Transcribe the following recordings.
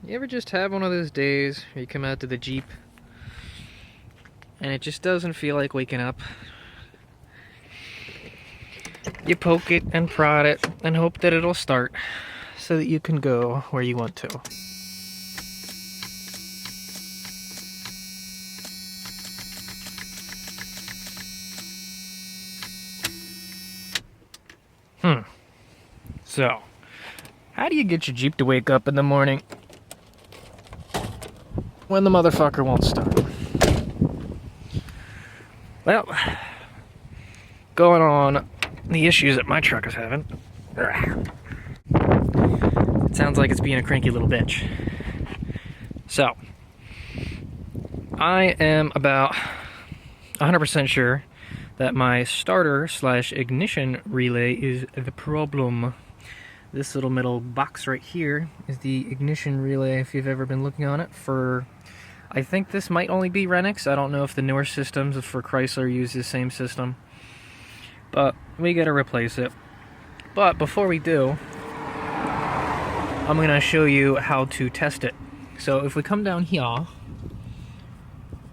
You ever just have one of those days where you come out to the Jeep and it just doesn't feel like waking up? You poke it and prod it and hope that it'll start so that you can go where you want to. So, how do you get your Jeep to wake up in the morning when the motherfucker won't start? Well, going on the issues that my truck is having. It sounds like it's being a cranky little bitch. So, I am about 100% sure that my starter/ignition relay is the problem. This little metal box right here is the ignition relay, if you've ever been looking on it. I think this might only be Renix. I don't know if the newer systems for Chrysler use the same system. But we gotta replace it. But before we do, I'm gonna show you how to test it. So if we come down here,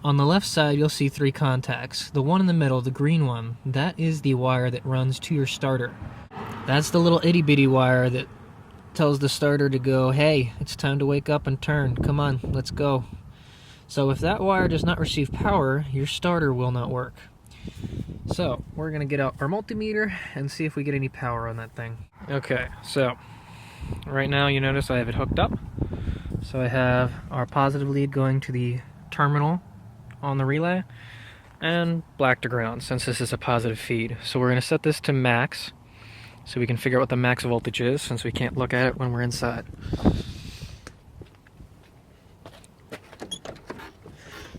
on the left side you'll see 3 contacts. The one in the middle, the green one, that is the wire that runs to your starter. That's the little itty-bitty wire that tells the starter to go, hey, it's time to wake up and turn. Come on, let's go. So if that wire does not receive power, your starter will not work. So we're going to get out our multimeter and see if we get any power on that thing. Okay, so right now you notice I have it hooked up. So I have our positive lead going to the terminal on the relay and black to ground since this is a positive feed. So we're going to set this to max, so we can figure out what the max voltage is, since we can't look at it when we're inside.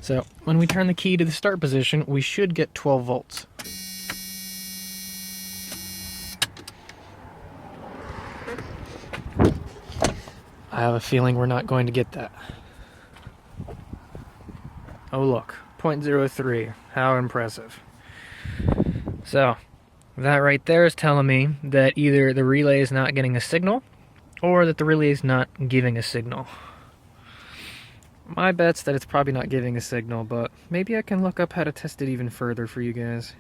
So when we turn the key to the start position, we should get 12 volts. I have a feeling we're not going to get that. Oh look, 0.03, how impressive. So that right there is telling me that either the relay is not getting a signal or that the relay is not giving a signal. My bet's that it's probably not giving a signal, but maybe I can look up how to test it even further for you guys.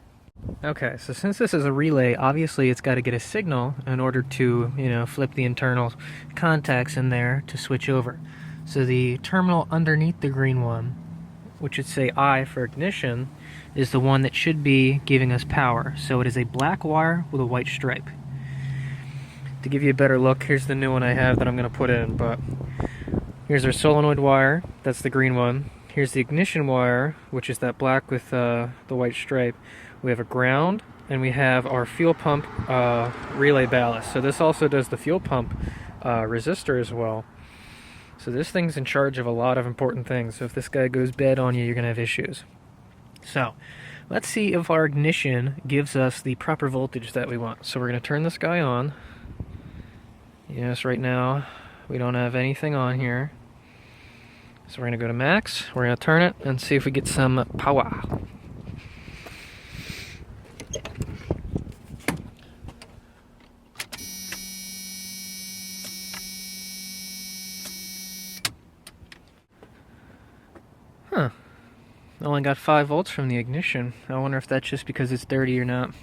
Okay, so since this is a relay, obviously it's got to get a signal in order to, flip the internal contacts in there to switch over. So the terminal underneath the green one, which should say I for ignition, is the one that should be giving us power. So it is a black wire with a white stripe. To give you a better look, here's the new one I have that I'm going to put in, but here's our solenoid wire, that's the green one. Here's the ignition wire, which is that black with the white stripe. We have a ground, and we have our fuel pump relay ballast. So this also does the fuel pump resistor as well. So this thing's in charge of a lot of important things. So if this guy goes bad on you, you're going to have issues. So let's see if our ignition gives us the proper voltage that we want. So we're going to turn this guy on. Yes, right now we don't have anything on here. So we're going to go to max. We're going to turn it and see if we get some power. Huh. Only got 5 volts from the ignition. I wonder if that's just because it's dirty or not.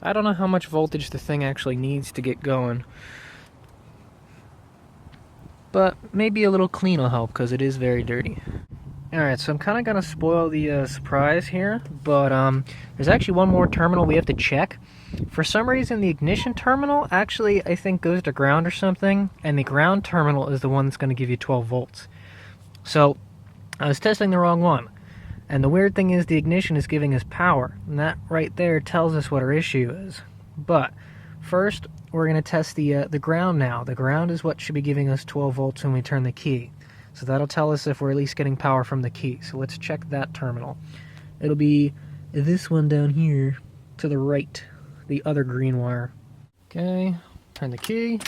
I don't know how much voltage the thing actually needs to get going. But maybe a little clean will help because it is very dirty. Alright, so I'm kind of going to spoil the surprise here, but there's actually one more terminal we have to check. For some reason, the ignition terminal actually, I think, goes to ground or something, and the ground terminal is the one that's going to give you 12 volts. So I was testing the wrong one. And the weird thing is the ignition is giving us power. And that right there tells us what our issue is. But first, we're going to test the ground now. The ground is what should be giving us 12 volts when we turn the key. So that'll tell us if we're at least getting power from the key. So let's check that terminal. It'll be this one down here to the right, the other green wire. Okay, turn the key.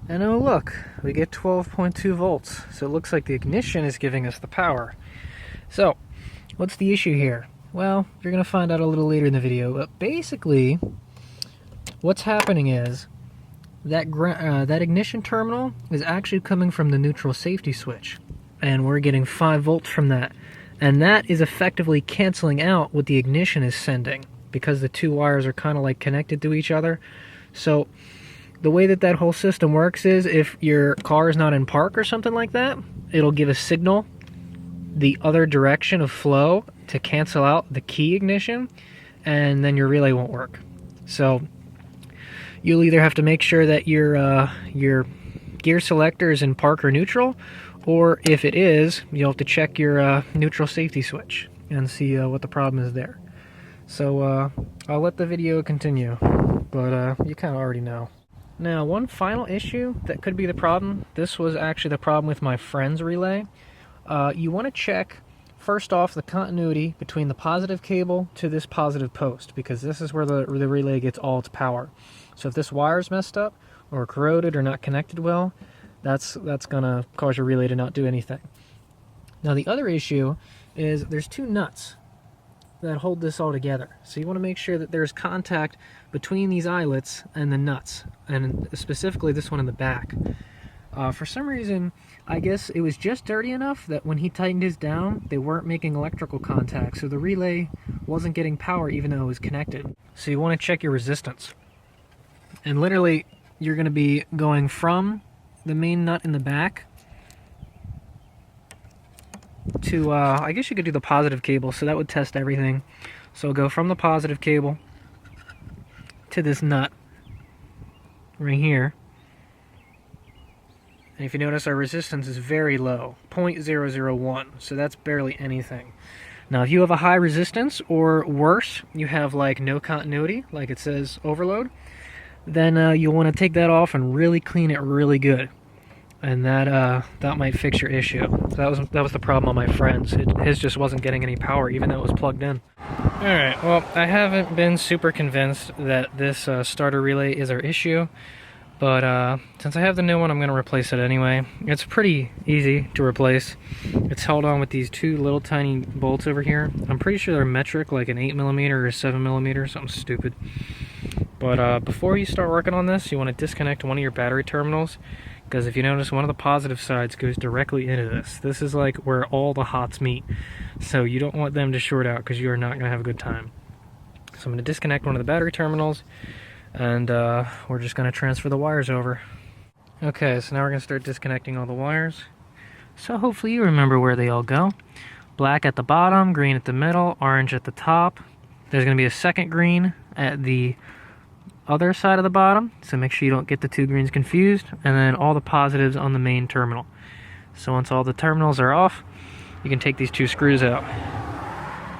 And oh look, we get 12.2 volts. So it looks like the ignition is giving us the power. So, what's the issue here? Well, you're going to find out a little later in the video, but basically, what's happening is that ignition terminal is actually coming from the neutral safety switch, and we're getting 5 volts from that, and that is effectively canceling out what the ignition is sending because the two wires are kind of like connected to each other. So the way that whole system works is if your car is not in park or something like that, it'll give a signal the other direction of flow to cancel out the key ignition, and then your relay won't work. So you'll either have to make sure that your gear selector is in park or neutral, or if it is, you'll have to check your neutral safety switch and see what the problem is there. So I'll let the video continue, but you kind of already know. Now, one final issue that could be the problem, this was actually the problem with my friend's relay. You want to check, first off, the continuity between the positive cable to this positive post, because this is where the relay gets all its power. So if this wire's messed up or corroded or not connected well, that's going to cause your relay to not do anything. Now the other issue is there's 2 nuts that hold this all together. So you want to make sure that there's contact between these eyelets and the nuts, and specifically this one in the back. For some reason, I guess it was just dirty enough that when he tightened his down, they weren't making electrical contact, so the relay wasn't getting power even though it was connected. So you want to check your resistance. And literally, you're going to be going from the main nut in the back to, I guess you could do the positive cable, so that would test everything. So go from the positive cable to this nut right here. And if you notice, our resistance is very low, 0.001, so that's barely anything. Now, if you have a high resistance, or worse, you have like no continuity, like it says overload, then you'll want to take that off and really clean it really good. And that might fix your issue. That was the problem on my friend's. His just wasn't getting any power, even though it was plugged in. Alright, well, I haven't been super convinced that this starter relay is our issue. But since I have the new one, I'm going to replace it anyway. It's pretty easy to replace. It's held on with these 2 little tiny bolts over here. I'm pretty sure they're metric, like an 8mm or a 7mm, something stupid. But before you start working on this, you want to disconnect one of your battery terminals, because if you notice, one of the positive sides goes directly into this. This is like where all the hots meet. So you don't want them to short out, because you are not going to have a good time. So I'm going to disconnect one of the battery terminals, and we're just going to transfer the wires over. Okay, so now we're going to start disconnecting all the wires. So hopefully you remember where they all go. Black at the bottom, green at the middle, orange at the top. There's going to be a second green at the other side of the bottom, so make sure you don't get the 2 greens confused, and then all the positives on the main terminal. So once all the terminals are off, you can take these 2 screws out.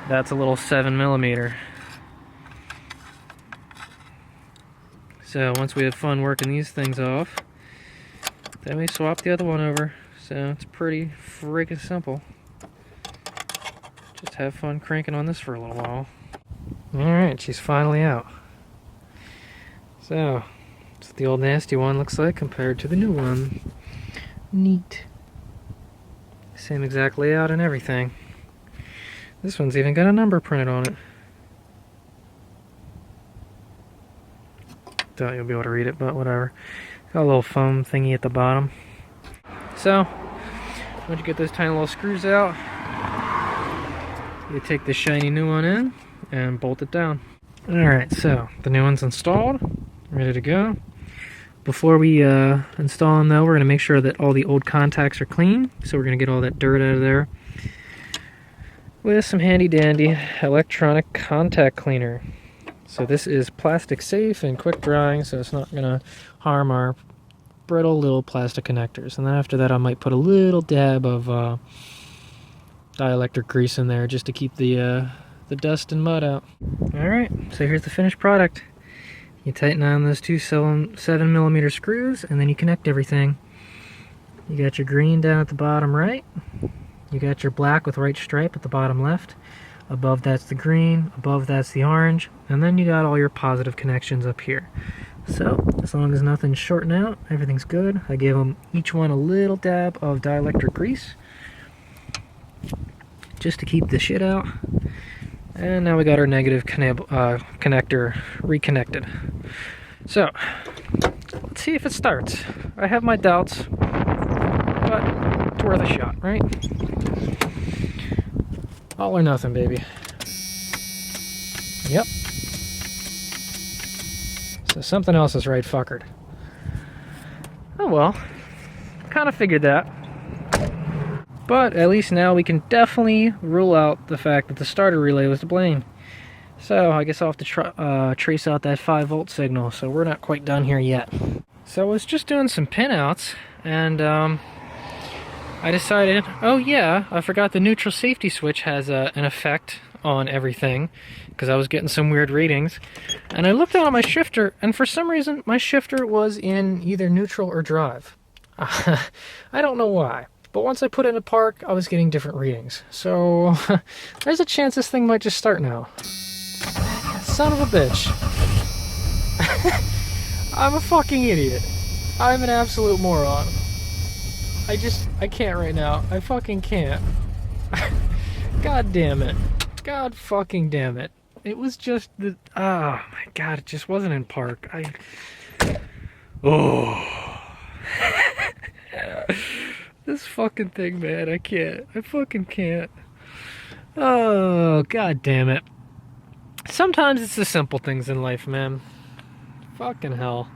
That's a little 7mm. So once we have fun working these things off, then we swap the other one over. So it's pretty freaking simple. Just have fun cranking on this for a little while. Alright, she's finally out. So, that's what the old nasty one looks like compared to the new one. Neat. Same exact layout and everything. This one's even got a number printed on it. Doubt you'll be able to read it, but whatever. Got a little foam thingy at the bottom. So, once you get those tiny little screws out, you take the shiny new one in and bolt it down. Alright, so the new one's installed, ready to go. Before we install them though, we're going to make sure that all the old contacts are clean. So we're going to get all that dirt out of there with some handy dandy electronic contact cleaner. So this is plastic safe and quick drying, so it's not going to harm our brittle little plastic connectors. And then after that I might put a little dab of dielectric grease in there just to keep the dust and mud out. Alright, so here's the finished product. You tighten on those 2 7mm screws, and then you connect everything. You got your green down at the bottom right. You got your black with white stripe at the bottom left. Above that's the green, above that's the orange, and then you got all your positive connections up here. So, as long as nothing's shorting out, everything's good. I gave them each one a little dab of dielectric grease, just to keep the shit out. And now we got our negative connector reconnected. So, let's see if it starts. I have my doubts, but it's worth a shot, right? All or nothing, baby. Yep. So something else is right fuckered. Oh well. Kind of figured that. But at least now we can definitely rule out the fact that the starter relay was to blame. So I guess I'll have to trace out that 5-volt signal, so we're not quite done here yet. So I was just doing some pinouts, and I decided, oh yeah, I forgot the neutral safety switch has an effect on everything, because I was getting some weird readings. And I looked down at my shifter, and for some reason my shifter was in either neutral or drive. I don't know why. But once I put it in park, I was getting different readings. So there's a chance this thing might just start now. Son of a bitch. I'm a fucking idiot. I'm an absolute moron. I can't right now. I fucking can't. God damn it. God fucking damn it. It was just the... Oh my god, it just wasn't in park. Oh. This fucking thing, man. I can't. I fucking can't. Oh, god damn it. Sometimes it's the simple things in life, man. Fucking hell.